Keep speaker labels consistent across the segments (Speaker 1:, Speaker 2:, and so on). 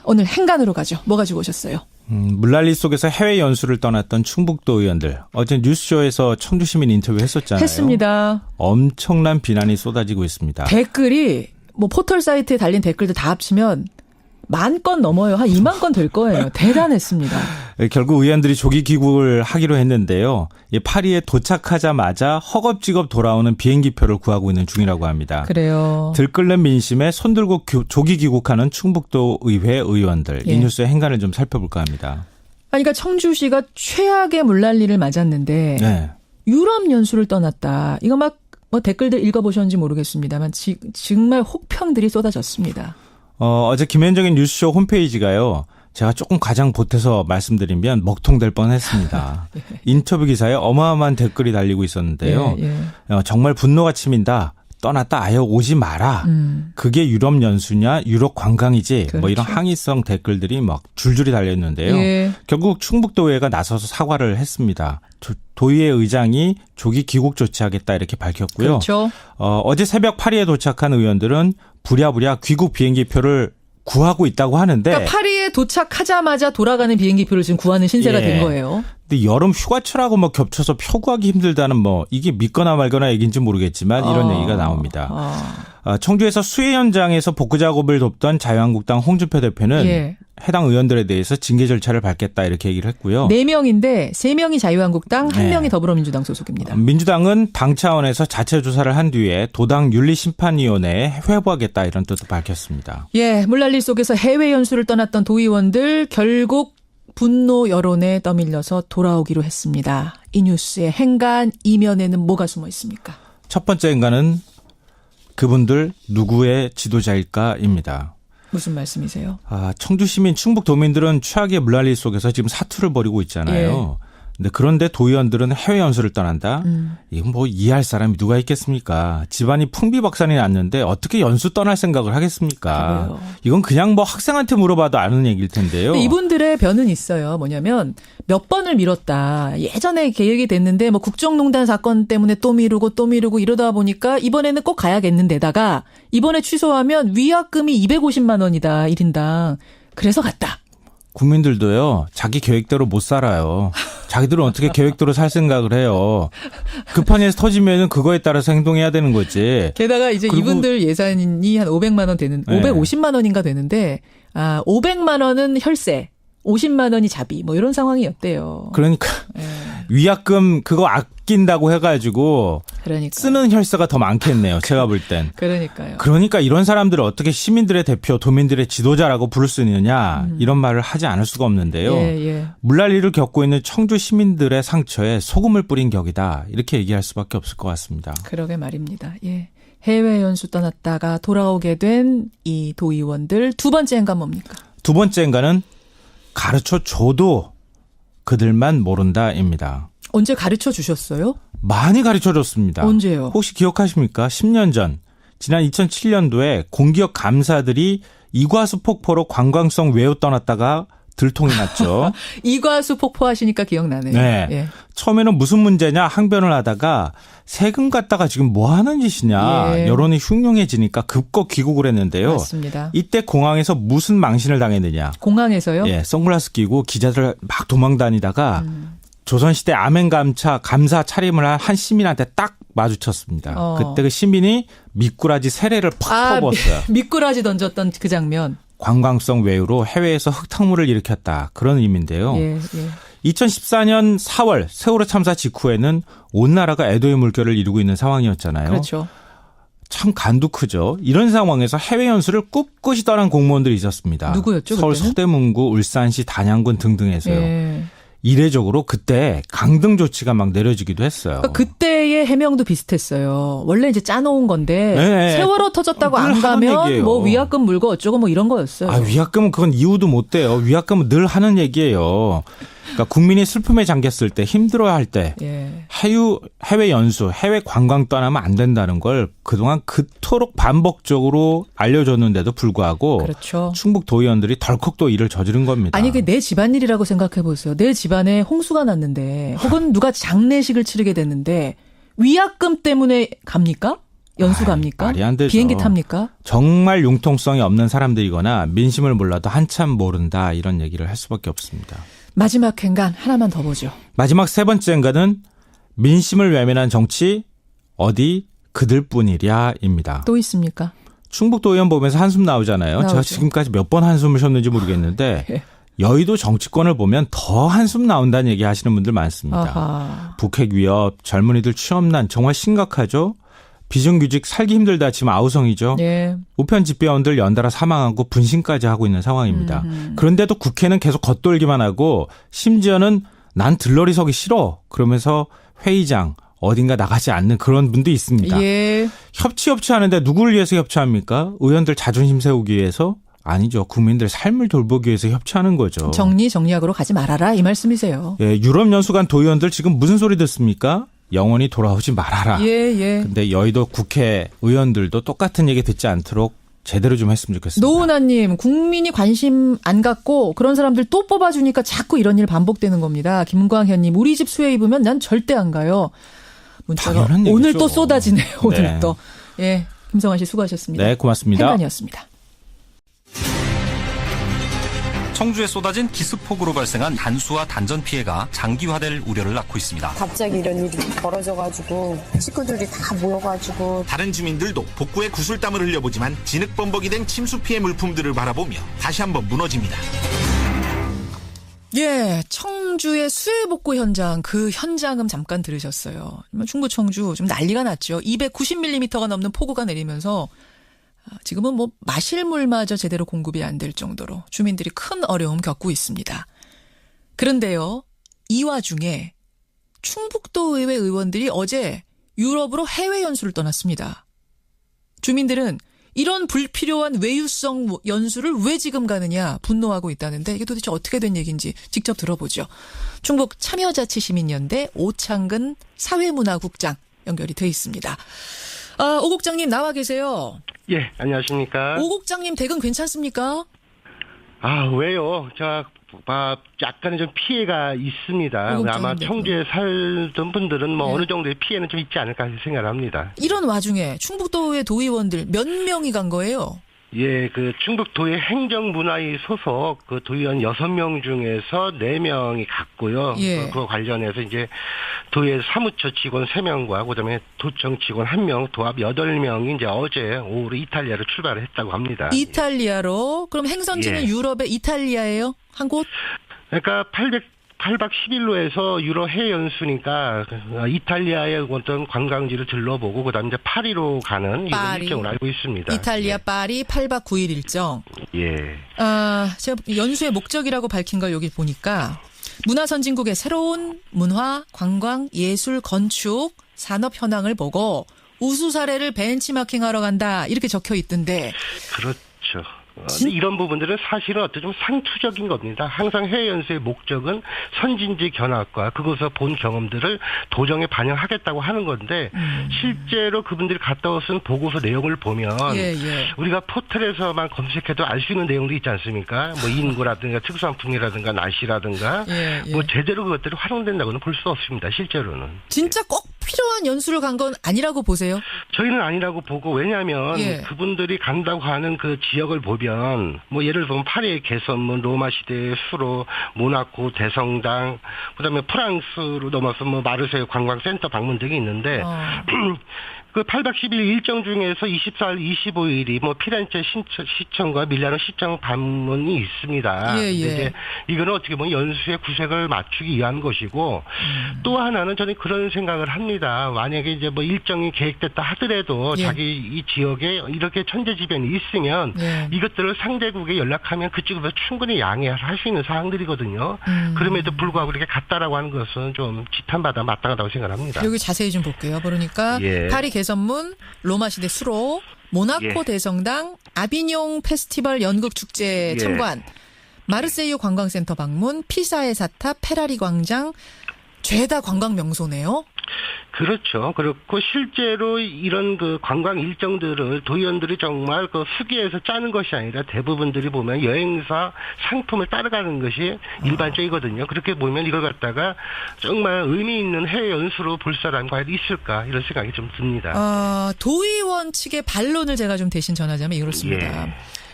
Speaker 1: 오늘 행간으로 가죠. 뭐 가지고 오셨어요?
Speaker 2: 물난리 속에서 해외 연수를 떠났던 충북도 의원들. 어제 뉴스쇼에서 청주시민 인터뷰 했었잖아요.
Speaker 1: 했습니다.
Speaker 2: 엄청난 비난이 쏟아지고 있습니다.
Speaker 1: 댓글이 뭐 포털 사이트에 달린 댓글들 다 합치면 10,000건 넘어요. 한 20,000건 될 거예요. 대단했습니다.
Speaker 2: 결국 의원들이 조기 귀국을 하기로 했는데요. 파리에 도착하자마자 허겁지겁 돌아오는 비행기표를 구하고 있는 중이라고 합니다.
Speaker 1: 그래요.
Speaker 2: 들끓는 민심에 손들고 조기 귀국하는 충북도 의회 의원들. 이 뉴스의 행간을 좀 살펴볼까 합니다.
Speaker 1: 아니, 그러니까 청주시가 최악의 물난리를 맞았는데
Speaker 2: 네.
Speaker 1: 유럽 연수를 떠났다. 이거 막 뭐 댓글들 읽어보셨는지 모르겠습니다만 정말 혹평들이 쏟아졌습니다.
Speaker 2: 어제 김현정의 뉴스쇼 홈페이지가요. 제가 조금 과장 보태서 말씀드리면 먹통될 뻔했습니다.
Speaker 1: 예.
Speaker 2: 인터뷰 기사에 어마어마한 댓글이 달리고 있었는데요. 정말 분노가 치민다. 떠났다 아예 오지 마라. 그게 유럽 연수냐 유럽 관광이지.
Speaker 1: 그렇죠.
Speaker 2: 뭐 이런 항의성 댓글들이 막 줄줄이 달려있는데요.
Speaker 1: 예.
Speaker 2: 결국 충북도의회가 나서서 사과를 했습니다. 도의회 의장이 조기 귀국 조치하겠다 이렇게 밝혔고요.
Speaker 1: 그렇죠.
Speaker 2: 어제 새벽 파리에 도착한 의원들은 부랴부랴 귀국 비행기표를 구하고 있다고 하는데.
Speaker 1: 그러니까 파리에 도착하자마자 돌아가는 비행기표를 지금 구하는 신세가 된 거예요.
Speaker 2: 근데 여름 휴가철하고 뭐 겹쳐서 표 구하기 힘들다는 뭐 이게 믿거나 말거나 얘기인지 모르겠지만 이런 얘기가 나옵니다. 청주에서 수해 현장에서 복구 작업을 돕던 자유한국당 홍준표 대표는 해당 의원들에 대해서 징계 절차를 밟겠다 이렇게 얘기를 했고요.
Speaker 1: 4명인데 3명이 자유한국당, 1명이 더불어민주당 소속입니다.
Speaker 2: 민주당은 당 차원에서 자체 조사를 한 뒤에 도당 윤리심판위원회에 회부하겠다 이런 뜻도 밝혔습니다.
Speaker 1: 물난리 속에서 해외 연수를 떠났던 도의원들 결국 분노 여론에 떠밀려서 돌아오기로 했습니다. 이 뉴스의 행간 이면에는 뭐가 숨어 있습니까?
Speaker 2: 첫 번째 행간은 그분들 누구의 지도자일까입니다.
Speaker 1: 무슨 말씀이세요?
Speaker 2: 청주 시민, 충북 도민들은 최악의 물난리 속에서 지금 사투를 벌이고 있잖아요. 그런데 도의원들은 해외 연수를 떠난다? 이건 뭐 이해할 사람이 누가 있겠습니까? 집안이 풍비박산이 났는데 어떻게 연수 떠날 생각을 하겠습니까?
Speaker 1: 그래요.
Speaker 2: 이건 그냥 뭐 학생한테 물어봐도 아는 얘기일 텐데요.
Speaker 1: 이분들의 변은 있어요. 뭐냐면 몇 번을 미뤘다. 예전에 계획이 됐는데 뭐 국정농단 사건 때문에 또 미루고 이러다 보니까 이번에는 꼭 가야겠는데다가 이번에 취소하면 위약금이 250만 원이다. 1인당. 그래서 갔다.
Speaker 2: 국민들도요. 자기 계획대로 못 살아요. 자기들은 어떻게 계획대로 살 생각을 해요. 급한 일이 터지면은 그거에 따라서 행동해야 되는 거지.
Speaker 1: 게다가 이제 이분들 예산이 한 500만 원 되는 550만 원인가 되는데 500만 원은 혈세, 50만 원이 자비 뭐 이런 상황이었대요.
Speaker 2: 그러니까 위약금 그거 아낀다고 해가지고 쓰는 혈세가 더 많겠네요. 제가 볼 땐.
Speaker 1: 그러니까요.
Speaker 2: 그러니까 이런 사람들을 어떻게 시민들의 대표, 도민들의 지도자라고 부를 수 있느냐 이런 말을 하지 않을 수가 없는데요. 물난리를 겪고 있는 청주 시민들의 상처에 소금을 뿌린 격이다. 이렇게 얘기할 수밖에 없을 것 같습니다.
Speaker 1: 그러게 말입니다. 해외 연수 떠났다가 돌아오게 된 이 도의원들 두 번째 행간 뭡니까?
Speaker 2: 두 번째 행간은 가르쳐줘도 그들만 모른다입니다.
Speaker 1: 언제 가르쳐 주셨어요?
Speaker 2: 많이 가르쳐줬습니다.
Speaker 1: 언제요?
Speaker 2: 혹시 기억하십니까? 10년 전 지난 2007년도에 공기업 감사들이 이과수 폭포로 관광성 외유 떠났다가 들통이 났죠.
Speaker 1: 이과수 폭포하시니까 기억나네요.
Speaker 2: 처음에는 무슨 문제냐 항변을 하다가 세금 갖다가 지금 뭐 하는 짓이냐 여론이 흉흉해지니까 급거 귀국을 했는데요.
Speaker 1: 맞습니다.
Speaker 2: 이때 공항에서 무슨 망신을 당했느냐.
Speaker 1: 공항에서요?
Speaker 2: 선글라스 끼고 기자들 막 도망다니다가 조선시대 감사 차림을 한 시민한테 딱 마주쳤습니다. 그때 그 시민이 미꾸라지 세례를 팍 퍼부었어요.
Speaker 1: 미꾸라지 던졌던 그 장면.
Speaker 2: 관광성 외유로 해외에서 흙탕물을 일으켰다. 그런 의미인데요. 2014년 4월 세월호 참사 직후에는 온 나라가 애도의 물결을 이루고 있는 상황이었잖아요.
Speaker 1: 그렇죠.
Speaker 2: 참 간도 크죠. 이런 상황에서 해외 연수를 꿋꿋이 떠난 공무원들이 있었습니다.
Speaker 1: 누구였죠?
Speaker 2: 서울
Speaker 1: 그때는?
Speaker 2: 서대문구, 울산시, 단양군 등등에서요. 이례적으로 그때 강등 조치가 막 내려지기도 했어요.
Speaker 1: 그러니까 그때의 해명도 비슷했어요. 원래 이제 짜놓은 건데 세월호 터졌다고 안 가면 뭐 위약금 물고 어쩌고 뭐 이런 거였어요.
Speaker 2: 위약금은 그건 이유도 못 돼요. 위약금은 늘 하는 얘기예요. 그러니까 국민이 슬픔에 잠겼을 때 힘들어할 때 해외 연수, 해외 관광 떠나면 안 된다는 걸 그동안 그토록 반복적으로 알려줬는데도 불구하고
Speaker 1: 그렇죠.
Speaker 2: 충북 도의원들이 덜컥 또 일을 저지른 겁니다.
Speaker 1: 아니 내 집안일이라고 생각해 보세요. 내 집안에 홍수가 났는데 혹은 누가 장례식을 치르게 됐는데 위약금 때문에 갑니까? 연수 갑니까?
Speaker 2: 말이 안 되죠.
Speaker 1: 비행기 탑니까?
Speaker 2: 정말 융통성이 없는 사람들이거나 민심을 몰라도 한참 모른다 이런 얘기를 할 수밖에 없습니다.
Speaker 1: 마지막 행간 하나만 더 보죠.
Speaker 2: 마지막 세 번째 행간은 민심을 외면한 정치 어디 그들뿐이랴입니다.
Speaker 1: 또 있습니까?
Speaker 2: 충북도 의원 보면서 한숨 나오잖아요.
Speaker 1: 나오죠.
Speaker 2: 제가 지금까지 몇 번 한숨을 쉬었는지 모르겠는데
Speaker 1: 예.
Speaker 2: 여의도 정치권을 보면 더 한숨 나온다는 얘기 하시는 분들 많습니다.
Speaker 1: 아하.
Speaker 2: 북핵 위협, 젊은이들 취업난 정말 심각하죠. 비정규직 살기 힘들다 지금 아우성이죠.
Speaker 1: 예.
Speaker 2: 우편 집배원들 연달아 사망하고 분신까지 하고 있는 상황입니다. 그런데도 국회는 계속 겉돌기만 하고 심지어는 난 들러리 서기 싫어 그러면서 회의장 어딘가 나가지 않는 그런 분도 있습니다.
Speaker 1: 예.
Speaker 2: 협치하는데 누구를 위해서 협치합니까? 의원들 자존심 세우기 위해서? 아니죠. 국민들 삶을 돌보기 위해서 협치하는 거죠.
Speaker 1: 정리약으로 가지 말아라 이 말씀이세요.
Speaker 2: 예, 유럽 연수관 도의원들 지금 무슨 소리 듣습니까? 영원히 돌아오지 말아라.
Speaker 1: 예.
Speaker 2: 근데 여의도 국회의원들도 똑같은 얘기 듣지 않도록 제대로 좀 했으면 좋겠습니다.
Speaker 1: 노은아님, 국민이 관심 안 갖고 그런 사람들 또 뽑아주니까 자꾸 이런 일 반복되는 겁니다. 김광현님, 우리 집 수해 입으면 난 절대 안 가요. 문자가 오늘 또 쏟아지네요. 오늘
Speaker 2: 네.
Speaker 1: 또. 예, 김성환 씨 수고하셨습니다.
Speaker 2: 네, 고맙습니다.
Speaker 1: 행간이었습니다.
Speaker 3: 청주에 쏟아진 기습폭우로 발생한 단수와 단전 피해가 장기화될 우려를 낳고 있습니다.
Speaker 4: 갑자기 이런 일이 벌어져가지고 식구들이 다 모여가지고
Speaker 5: 다른 주민들도 복구에 구슬땀을 흘려보지만 진흙범벅이 된 침수 피해 물품들을 바라보며 다시 한번 무너집니다.
Speaker 1: 예, 청주의 수해복구 현장, 그 현장음 잠깐 들으셨어요. 충북 청주 좀 난리가 났죠. 290mm가 넘는 폭우가 내리면서 지금은 뭐 마실 물마저 제대로 공급이 안 될 정도로 주민들이 큰 어려움 겪고 있습니다. 그런데요, 이 와중에 충북도 의회 의원들이 어제 유럽으로 해외 연수를 떠났습니다. 주민들은 이런 불필요한 외유성 연수를 왜 지금 가느냐 분노하고 있다는데 이게 도대체 어떻게 된 얘기인지 직접 들어보죠. 충북 참여자치시민연대 오창근 사회문화국장 연결이 돼 있습니다. 오 국장님 나와 계세요.
Speaker 6: 예, 안녕하십니까.
Speaker 1: 오 국장님 댁은 괜찮습니까?
Speaker 6: 왜요? 약간의 좀 피해가 있습니다. 아마 청주에 살던 분들은 뭐 어느 정도의 피해는 좀 있지 않을까 생각을 합니다.
Speaker 1: 이런 와중에 충북도의 도의원들 몇 명이 간 거예요?
Speaker 6: 예, 그 충북도의 행정문화위 소속 그 도의원 6명 중에서 4명이 갔고요.
Speaker 1: 예.
Speaker 6: 그와 관련해서 이제 도의 사무처 직원 3명과 그다음에 도청 직원 1명, 도합 8명이 이제 어제 오후로 이탈리아로 출발을 했다고 합니다.
Speaker 1: 이탈리아로? 그럼 행선지는
Speaker 6: 예.
Speaker 1: 유럽의 이탈리아예요? 한 곳?
Speaker 6: 그러니까 8박 10일로 해서 유럽 해외 연수니까 이탈리아의 어떤 관광지를 들러보고 그다음에 이제 파리로 가는 이런 일정을 알고 있습니다.
Speaker 1: 이탈리아 파리 8박 9일 일정.
Speaker 6: 예.
Speaker 1: 제가 연수의 목적이라고 밝힌 걸 여기 보니까 문화선진국의 새로운 문화, 관광, 예술, 건축, 산업 현황을 보고 우수 사례를 벤치마킹하러 간다 이렇게 적혀 있던데.
Speaker 6: 그렇죠. 이런 부분들은 사실은 어떤 좀 상투적인 겁니다. 항상 해외 연수의 목적은 선진지 견학과 그곳에서 본 경험들을 도정에 반영하겠다고 하는 건데 실제로 그분들이 갔다 오신 보고서 내용을 보면 우리가 포털에서만 검색해도 알 수 있는 내용도 있지 않습니까? 뭐 인구라든가 특수한풍이라든가 날씨라든가 뭐 제대로 그것들이 활용된다고는 볼 수 없습니다. 실제로는.
Speaker 1: 진짜 꼭 필요한 연수를 간 건 아니라고 보세요?
Speaker 6: 저희는 아니라고 보고 왜냐하면 그분들이 간다고 하는 그 지역을 보면 뭐 예를 들면 파리의 개선문, 로마 시대의 수로, 모나코, 대성당, 그다음에 프랑스로 넘어서 뭐 마르세유 관광센터 방문 등이 있는데 그 8박 10일 일정 중에서 24일, 25일이 뭐 피렌체 시청과 밀라노 시청 방문이 있습니다. 이제 이거는 어떻게 보면 연수의 구색을 맞추기 위한 것이고 또 하나는 저는 그런 생각을 합니다. 만약에 이제 뭐 일정이 계획됐다 하더라도 자기 이 지역에 이렇게 천재지변이 있으면 이것들을 상대국에 연락하면 그쪽에서 충분히 양해할 수 있는 사항들이거든요. 그럼에도 불구하고 이렇게 갔다라고 하는 것은 좀 지탄받아 마땅하다고 생각합니다.
Speaker 1: 여기 자세히 좀 볼게요. 그러니까 파리 개선문, 로마 시대 수로, 모나코 대성당, 아비뇽 페스티벌 연극 축제 참관, 마르세유 관광센터 방문, 피사의 사탑, 페라리 광장, 죄다 관광 명소네요.
Speaker 6: 그렇죠. 그렇고 실제로 이런 그 관광 일정들을 도의원들이 정말 그 수기에서 짜는 것이 아니라 대부분들이 보면 여행사 상품을 따라가는 것이 일반적이거든요. 그렇게 보면 이걸 갖다가 정말 의미 있는 해외 연수로 볼 사람이 과연 있을까 이런 생각이 좀 듭니다.
Speaker 1: 도의원 측의 반론을 제가 좀 대신 전하자면 이렇습니다.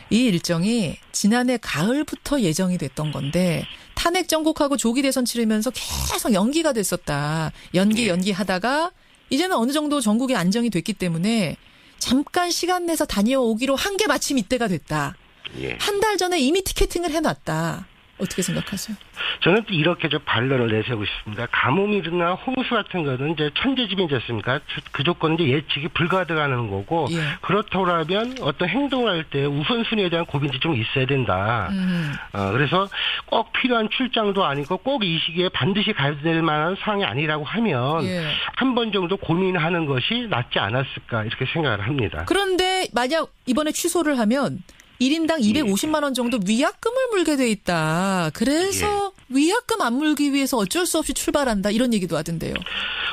Speaker 1: 이 일정이 지난해 가을부터 예정이 됐던 건데 탄핵 정국하고 조기 대선 치르면서 계속 연기가 됐었다. 연기하다가 이제는 어느 정도 전국이 안정이 됐기 때문에 잠깐 시간 내서 다녀오기로 한 게 마침 이때가 됐다. 한 달 전에 이미 티켓팅을 해놨다. 어떻게 생각하세요?
Speaker 6: 저는 또 이렇게 좀 반론을 내세우고 싶습니다. 가뭄이나 홍수 같은 거는 이제 천재지변이지 않습니까? 그 조건은 이제 예측이 불가능하는 거고, 그렇다고 하면 어떤 행동을 할 때 우선순위에 대한 고민이 좀 있어야 된다. 그래서 꼭 필요한 출장도 아니고 꼭 이 시기에 반드시 가야 될 만한 상황이 아니라고 하면 한 번 정도 고민하는 것이 낫지 않았을까 이렇게 생각을 합니다.
Speaker 1: 그런데 만약 이번에 취소를 하면 1인당 250만 원 정도 위약금을 물게 돼 있다. 그래서 위약금 안 물기 위해서 어쩔 수 없이 출발한다. 이런 얘기도 하던데요.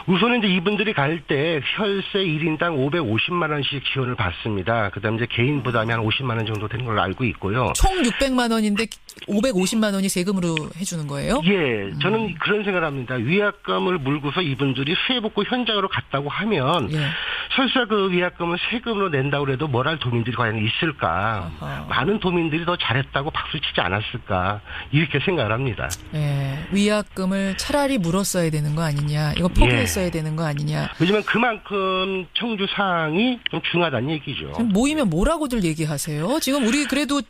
Speaker 6: 우선은 이제 이분들이 갈 때 혈세 1인당 550만 원씩 지원을 받습니다. 그다음에 이제 개인 부담이 한 50만 원 정도 되는 걸로 알고 있고요.
Speaker 1: 총 600만 원인데 550만 원이 세금으로 해주는 거예요?
Speaker 6: 예, 저는 그런 생각을 합니다. 위약금을 물고서 이분들이 수해복구 현장으로 갔다고 하면 설사 그 위약금을 세금으로 낸다고 해도 뭘 할 도민들이 과연 있을까? 많은 도민들이 더 잘했다고 박수치지 않았을까? 이렇게 생각을 합니다.
Speaker 1: 위약금을 차라리 물었어야 되는 거 아니냐? 이거 포기했어야 되는 거 아니냐?
Speaker 6: 요즘은 그만큼 청주 상황이 좀 중요하다는 얘기죠.
Speaker 1: 모이면 뭐라고들 얘기하세요? 지금 우리 그래도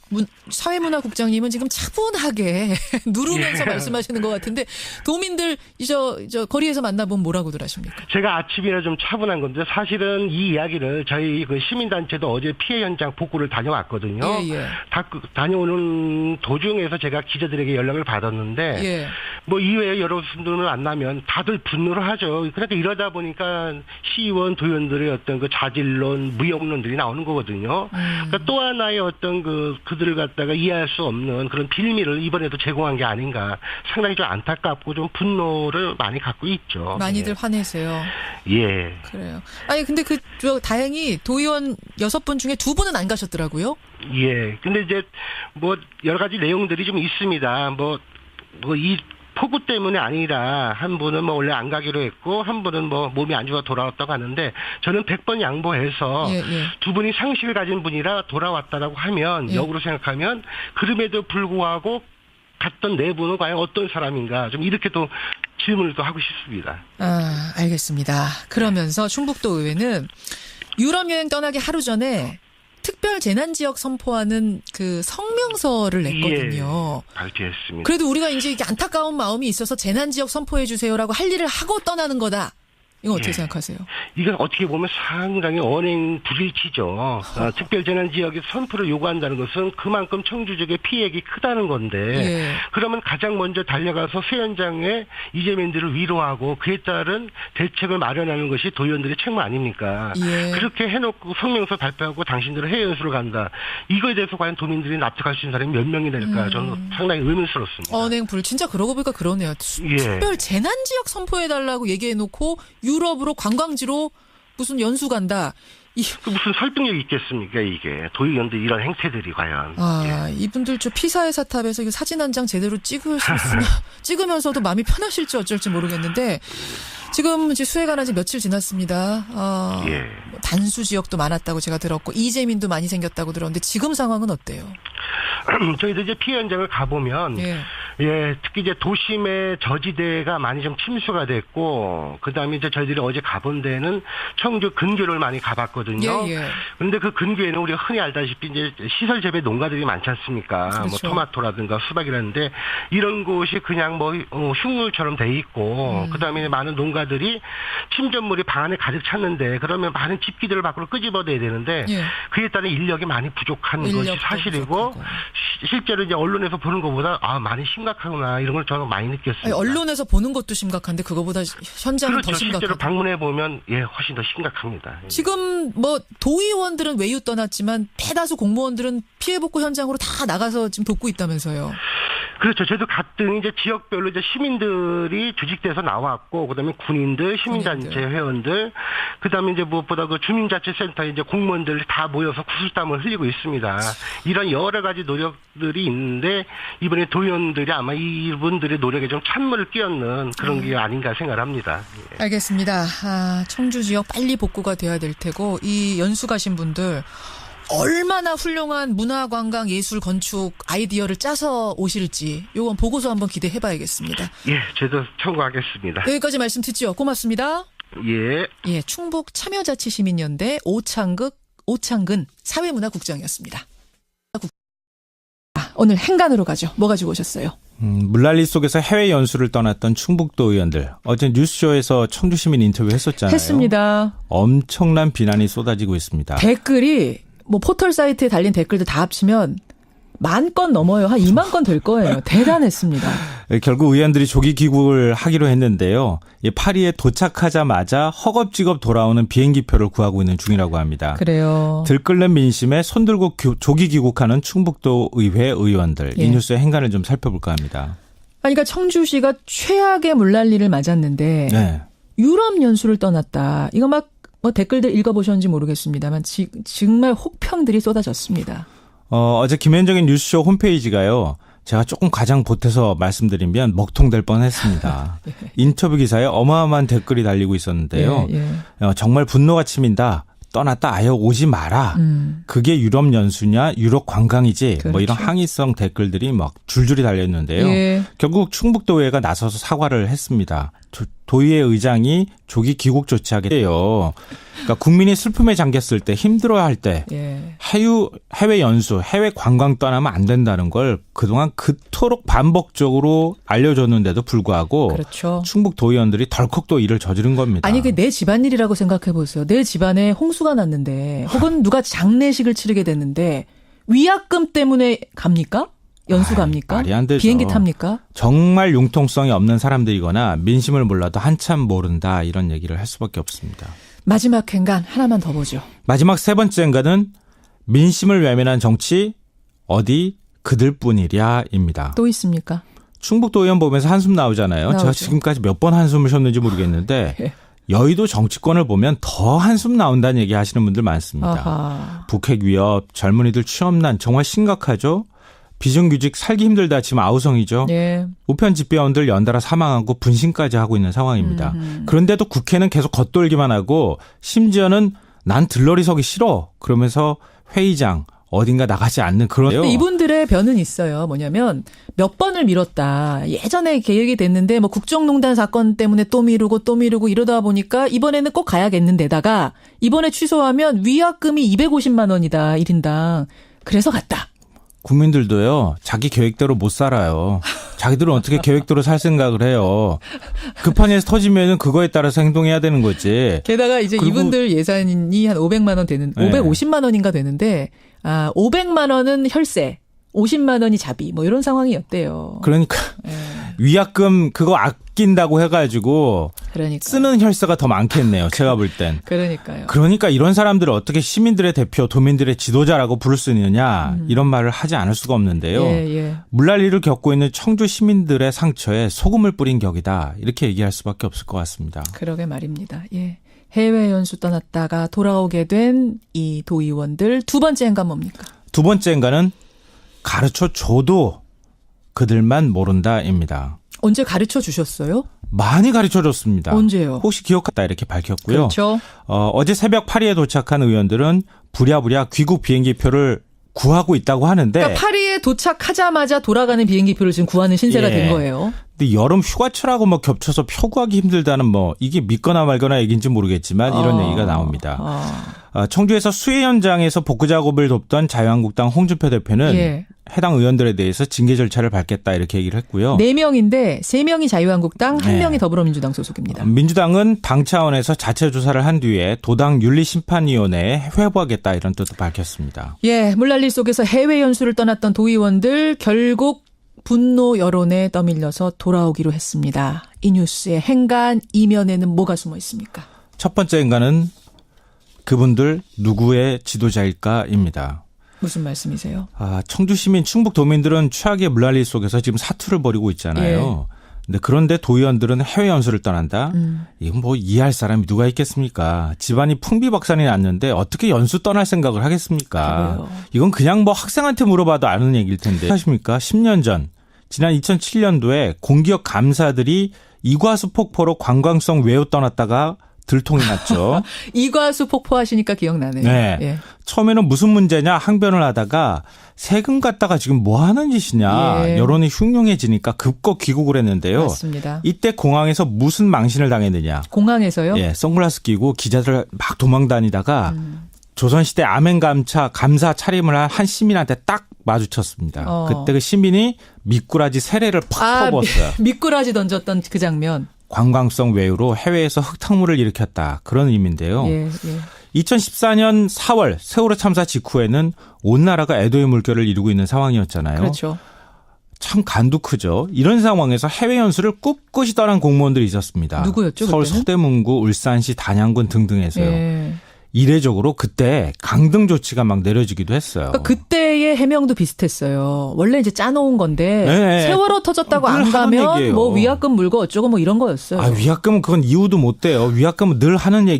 Speaker 1: 사회문화국장님은 지금 차분하게 누르면서 말씀하시는 것 같은데 도민들 저 거리에서 만나보면 뭐라고들 하십니까? 제가
Speaker 6: 아침이라 좀 차분한 건데 사실은 이 이야기를 저희 그 시민단체도 어제 피해 현장 복구를 다녀왔거든요. 다녀오는 도중에서 제가 기자들에게 연락을 받았는데 뭐 이외에 여러분들을 만나면 다들 분노를 하죠. 그러니까 이러다 보니까 시의원, 도의원들의 어떤 그 자질론, 무역론들이 나오는 거거든요. 그러니까 또 하나의 어떤 그들을 갖다가 이해할 수 없는 그런 빌미를 이번에도 제공한 게 아닌가. 상당히 좀 안타깝고 좀 분노를 많이 갖고 있죠.
Speaker 1: 많이들 화내세요. 그래요. 아니 근데 다행히 도의원 6분 중에 2분은 안 가셨더라고요.
Speaker 6: 근데 이제 뭐 여러 가지 내용들이 좀 있습니다. 이 폭우 때문에 아니라 한 분은 뭐 원래 안 가기로 했고 한 분은 뭐 몸이 안 좋아 돌아왔다고 하는데 저는 100번 양보해서 두 분이 상식을 가진 분이라 돌아왔다라고 하면 역으로 생각하면 그럼에도 불구하고 갔던 네 분은 과연 어떤 사람인가 좀 이렇게 또 질문을 또 하고 싶습니다.
Speaker 1: 알겠습니다. 그러면서 충북도 의회는 유럽 여행 떠나기 하루 전에 특별 재난 지역 선포하는 그 성명서를 냈거든요.
Speaker 6: 발표했습니다.
Speaker 1: 그래도 우리가 이제 안타까운 마음이 있어서 재난 지역 선포해 주세요라고 할 일을 하고 떠나는 거다. 이건 어떻게 생각하세요?
Speaker 6: 이건 어떻게 보면 상당히 언행 불일치죠. 특별재난지역의 선포를 요구한다는 것은 그만큼 청주 지역의 피해액이 크다는 건데 그러면 가장 먼저 달려가서 수현장에 이재민들을 위로하고 그에 따른 대책을 마련하는 것이 도의원들의 책무 아닙니까? 그렇게 해놓고 성명서 발표하고 당신들은 해외 연수로 간다. 이거에 대해서 과연 도민들이 납득할 수 있는 사람이 몇 명이 될까? 저는 상당히 의문스럽습니다.
Speaker 1: 언행불 진짜 그러고 보니까 그러네요. 특별재난지역 선포해달라고 얘기해놓고 유럽으로 관광지로 무슨 연수 간다.
Speaker 6: 무슨 설득력이 있겠습니까 이게. 도의원들 이런 행태들이 과연.
Speaker 1: 이분들 피사의 사탑에서 이거 사진 한 장 제대로 찍으면서도 마음이 편하실지 어쩔지 모르겠는데 지금 이제 수해가 난 지 며칠 지났습니다. 단수 지역도 많았다고 제가 들었고 이재민도 많이 생겼다고 들었는데 지금 상황은 어때요?
Speaker 6: 저희도 이제 피해 현장을 가보면 특히 이제 도심의 저지대가 많이 좀 침수가 됐고 그다음에 이제 저희들이 어제 가본 데는 청주 근교를 많이 가봤거든요. 그런데 그 근교에는 우리가 흔히 알다시피 이제 시설 재배 농가들이 많지 않습니까?
Speaker 1: 그렇죠.
Speaker 6: 뭐 토마토라든가 수박이라는데 이런 곳이 그냥 뭐 흉물처럼 돼 있고 그다음에 많은 농가들이 침전물이 방 안에 가득 찼는데 그러면 많은 집기들을 밖으로 끄집어내야 되는데 그에 따른 인력이 많이 부족한 것이 사실이고 실제로 이제 언론에서 보는 것보다 많이 심각하구나 이런 걸 저는 많이 느꼈습니다.
Speaker 1: 언론에서 보는 것도 심각한데 그거보다 현장은 더 심각하다.
Speaker 6: 실제로 방문해 보면 훨씬 더 심각합니다.
Speaker 1: 지금 뭐 도의원들은 외유 떠났지만 대다수 공무원들은 피해 복구 현장으로 다 나가서 지금 돕고 있다면서요.
Speaker 6: 그렇죠. 저도 갔더니 이제 지역별로 이제 시민들이 조직돼서 나왔고, 그다음에 군인들, 시민단체 회원들, 그다음에 이제 무엇보다 그 주민자치센터에 이제 공무원들 다 모여서 구슬땀을 흘리고 있습니다. 이런 여러 가지 노력들이 있는데 이번에 도의원들이 아마 이분들의 노력에 좀 찬물을 끼얹는 그런 게 아닌가 생각합니다. 예.
Speaker 1: 알겠습니다. 청주 지역 빨리 복구가 돼야 될 테고 이 연수 가신 분들 얼마나 훌륭한 문화, 관광, 예술, 건축 아이디어를 짜서 오실지 요건 보고서 한번 기대해봐야겠습니다.
Speaker 6: 예, 저도 청구하겠습니다.
Speaker 1: 여기까지 말씀 듣죠. 고맙습니다.
Speaker 6: 예.
Speaker 1: 충북 참여자치시민연대 오창근 사회문화국장이었습니다. 오늘 행간으로 가죠. 뭐 가지고 오셨어요?
Speaker 2: 물난리 속에서 해외 연수를 떠났던 충북도 의원들. 어제 뉴스쇼에서 청주시민 인터뷰 했었잖아요.
Speaker 1: 했습니다.
Speaker 2: 엄청난 비난이 쏟아지고 있습니다.
Speaker 1: 댓글이 뭐 포털 사이트에 달린 댓글들 다 합치면 10,000건 넘어요. 한 2만 건 될 거예요. 대단했습니다.
Speaker 2: 결국 의원들이 조기 귀국을 하기로 했는데요. 파리에 도착하자마자 허겁지겁 돌아오는 비행기표를 구하고 있는 중이라고 합니다.
Speaker 1: 그래요.
Speaker 2: 들끓는 민심에 손들고 조기 귀국하는 충북도 의회 의원들. 이 뉴스의 행간을 좀 살펴볼까 합니다.
Speaker 1: 그러니까 청주시가 최악의 물난리를 맞았는데
Speaker 2: 네.
Speaker 1: 유럽 연수를 떠났다. 이거 막 뭐 댓글들 읽어보셨는지 모르겠습니다만 정말 혹평들이 쏟아졌습니다.
Speaker 2: 어제 김현정의 뉴스쇼 홈페이지가요. 제가 조금 가장 보태서 말씀드리면 먹통될 뻔했습니다.
Speaker 1: 예.
Speaker 2: 인터뷰 기사에 어마어마한 댓글이 달리고 있었는데요. 정말 분노가 치민다. 떠났다 아예 오지 마라. 그게 유럽 연수냐 유럽 관광이지.
Speaker 1: 그렇죠.
Speaker 2: 뭐 이런 항의성 댓글들이 막 줄줄이 달렸는데요.
Speaker 1: 예.
Speaker 2: 결국 충북도의회가 나서서 사과를 했습니다. 도의회 의장이 조기 귀국 조치하게 돼요. 그러니까 국민이 슬픔에 잠겼을 때 힘들어할 때 해외 연수, 해외 관광 떠나면 안 된다는 걸 그동안 그토록 반복적으로 알려줬는데도 불구하고
Speaker 1: 그렇죠.
Speaker 2: 충북 도의원들이 덜컥 또 일을 저지른 겁니다.
Speaker 1: 아니 내 집안일이라고 생각해 보세요. 내 집안에 홍수가 났는데 혹은 누가 장례식을 치르게 됐는데 위약금 때문에 갑니까? 연수 갑니까?
Speaker 2: 말이 안 되죠.
Speaker 1: 비행기 탑니까?
Speaker 2: 정말 융통성이 없는 사람들이거나 민심을 몰라도 한참 모른다 이런 얘기를 할 수밖에 없습니다.
Speaker 1: 마지막 행간 하나만 더 보죠.
Speaker 2: 마지막 세 번째 행간은 민심을 외면한 정치 어디 그들뿐이랴입니다.
Speaker 1: 또 있습니까?
Speaker 2: 충북도 의원 보면서 한숨 나오잖아요.
Speaker 1: 나오죠.
Speaker 2: 제가 지금까지 몇 번 한숨을 쉬었는지 모르겠는데
Speaker 1: 예.
Speaker 2: 여의도 정치권을 보면 더 한숨 나온다는 얘기 하시는 분들 많습니다.
Speaker 1: 아하.
Speaker 2: 북핵 위협, 젊은이들 취업난 정말 심각하죠. 비정규직 살기 힘들다 지금 아우성이죠.
Speaker 1: 예.
Speaker 2: 우편 집배원들 연달아 사망하고 분신까지 하고 있는 상황입니다. 그런데도 국회는 계속 겉돌기만 하고 심지어는 난 들러리 서기 싫어 그러면서 회의장 어딘가 나가지 않는 그런.
Speaker 1: 근데 이분들의 변은 있어요. 뭐냐면 몇 번을 미뤘다. 예전에 계획이 됐는데 뭐 국정농단 사건 때문에 또 미루고 이러다 보니까 이번에는 꼭 가야겠는데다가 이번에 취소하면 위약금이 250만 원이다. 1인당. 그래서 갔다.
Speaker 2: 국민들도요. 자기 계획대로 못 살아요. 자기들은 어떻게 계획대로 살 생각을 해요. 급한 일이 터지면은 그거에 따라서 행동해야 되는 거지.
Speaker 1: 게다가 이제 이분들 예산이 한 500만 원 되는 550만 원인가 되는데 500만 원은 혈세, 50만 원이 자비 뭐 이런 상황이었대요.
Speaker 2: 그러니까 위약금 그거 아낀다고 해가지고 쓰는 혈세가 더 많겠네요. 제가 볼 땐.
Speaker 1: 그러니까요.
Speaker 2: 그러니까 이런 사람들을 어떻게 시민들의 대표, 도민들의 지도자라고 부를 수 있느냐 이런 말을 하지 않을 수가 없는데요. 물난리를 겪고 있는 청주 시민들의 상처에 소금을 뿌린 격이다. 이렇게 얘기할 수밖에 없을 것 같습니다.
Speaker 1: 그러게 말입니다. 예. 해외 연수 떠났다가 돌아오게 된 이 도의원들 두 번째 행간 뭡니까?
Speaker 2: 두 번째 행간은 가르쳐줘도 그들만 모른다입니다.
Speaker 1: 언제 가르쳐 주셨어요?
Speaker 2: 많이 가르쳐줬습니다.
Speaker 1: 언제요?
Speaker 2: 혹시 기억하다 이렇게 밝혔고요.
Speaker 1: 그렇죠.
Speaker 2: 어제 새벽 파리에 도착한 의원들은 부랴부랴 귀국 비행기표를 구하고 있다고 하는데.
Speaker 1: 그러니까 파리에 도착하자마자 돌아가는 비행기표를 지금 구하는 신세가 된 거예요.
Speaker 2: 근데 여름 휴가철하고 뭐 겹쳐서 표 구하기 힘들다는 뭐 이게 믿거나 말거나 얘기인지 모르겠지만 이런 얘기가 나옵니다. 청주에서 수해 현장에서 복구 작업을 돕던 자유한국당 홍준표 대표는 해당 의원들에 대해서 징계 절차를 밟겠다 이렇게 얘기를 했고요.
Speaker 1: 4명인데 3명이 자유한국당, 1명이 더불어민주당 소속입니다.
Speaker 2: 민주당은 당 차원에서 자체 조사를 한 뒤에 도당 윤리심판위원회에 회부하겠다 이런 뜻도 밝혔습니다.
Speaker 1: 예, 물난리 속에서 해외 연수를 떠났던 도의원들 결국 분노 여론에 떠밀려서 돌아오기로 했습니다. 이 뉴스의 행간 이면에는 뭐가 숨어 있습니까?
Speaker 2: 첫 번째 행간은 그분들 누구의 지도자일까입니다.
Speaker 1: 무슨 말씀이세요?
Speaker 2: 청주 시민, 충북 도민들은 최악의 물난리 속에서 지금 사투를 벌이고 있잖아요. 근데 그런데 도의원들은 해외 연수를 떠난다? 이건 뭐 이해할 사람이 누가 있겠습니까? 집안이 풍비박산이 났는데 어떻게 연수 떠날 생각을 하겠습니까?
Speaker 1: 그래요.
Speaker 2: 이건 그냥 뭐 학생한테 물어봐도 아는 얘기일 텐데. 하십니까? 10년 전, 지난 2007년도에 공기업 감사들이 이과수 폭포로 관광성 외우 떠났다가 들통이 났죠.
Speaker 1: 이과수 폭포하시니까 기억나네요.
Speaker 2: 네.
Speaker 1: 예.
Speaker 2: 처음에는 무슨 문제냐 항변을 하다가 세금 갖다가 지금 뭐 하는 짓이냐
Speaker 1: 예.
Speaker 2: 여론이 흉흉해지니까 급거 귀국을 했는데요.
Speaker 1: 맞습니다.
Speaker 2: 이때 공항에서 무슨 망신을 당했느냐.
Speaker 1: 공항에서요?
Speaker 2: 예, 선글라스 끼고 기자들 막 도망다니다가 조선시대 감사 차림을 한 시민한테 딱 마주쳤습니다. 그때 그 시민이 미꾸라지 세례를 팍 퍼부었어요.
Speaker 1: 미꾸라지 던졌던 그 장면.
Speaker 2: 관광성 외유로 해외에서 흙탕물을 일으켰다. 그런 의미인데요.
Speaker 1: 예.
Speaker 2: 2014년 4월 세월호 참사 직후에는 온 나라가 애도의 물결을 이루고 있는 상황이었잖아요.
Speaker 1: 그렇죠.
Speaker 2: 참 간도 크죠. 이런 상황에서 해외 연수를 꿋꿋이 떠난 공무원들이 있었습니다.
Speaker 1: 누구였죠?
Speaker 2: 서울
Speaker 1: 그때는?
Speaker 2: 서대문구, 울산시, 단양군 등등에서요.
Speaker 1: 예.
Speaker 2: 이례적으로 그때 강등 조치가 막 내려지기도 했어요.
Speaker 1: 그러니까 그때의 해명도 비슷했어요. 원래 이제 짜놓은 건데
Speaker 2: 네.
Speaker 1: 세월호 터졌다고
Speaker 2: 늘
Speaker 1: 안
Speaker 2: 하는
Speaker 1: 가면
Speaker 2: 얘기예요.
Speaker 1: 뭐 위약금 물고 어쩌고 뭐 이런 거였어요.
Speaker 2: 위약금은 그건 이유도 못 돼요. 위약금은 늘 하는 얘기.